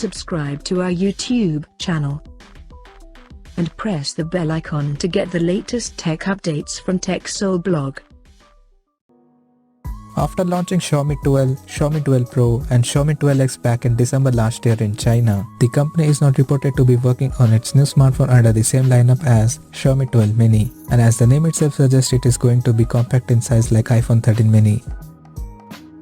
subscribe to our YouTube channel and press the bell icon to get the latest tech updates from TechSole Blog. After launching Xiaomi 12, Xiaomi 12 Pro and Xiaomi 12X back in December last year in China, the company is not reported to be working on its new smartphone under the same lineup as Xiaomi 12 Mini, and as the name itself suggests, it is going to be compact in size like iPhone 13 Mini.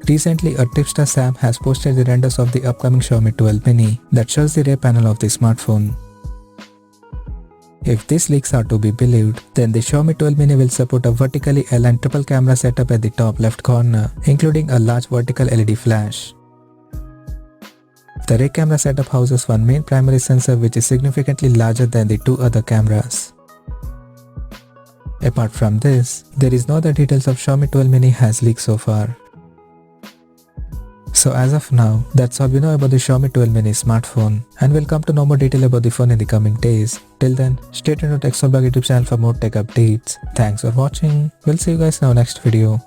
Recently, a tipster Sam has posted the renders of the upcoming Xiaomi 12 Mini that shows the rear panel of the smartphone. If these leaks are to be believed, then the Xiaomi 12 Mini will support a vertically aligned triple camera setup at the top left corner, including a large vertical LED flash. The rear camera setup houses one main primary sensor which is significantly larger than the two other cameras. Apart from this, there is no other details of Xiaomi 12 Mini has leaked so far. So as of now, that's all we know about the Xiaomi 12 Mini smartphone, and we'll come to know more detail about the phone in the coming days. Till then, stay tuned to TechSole Blog YouTube channel for more tech updates. Thanks for watching. We'll see you guys in our next video.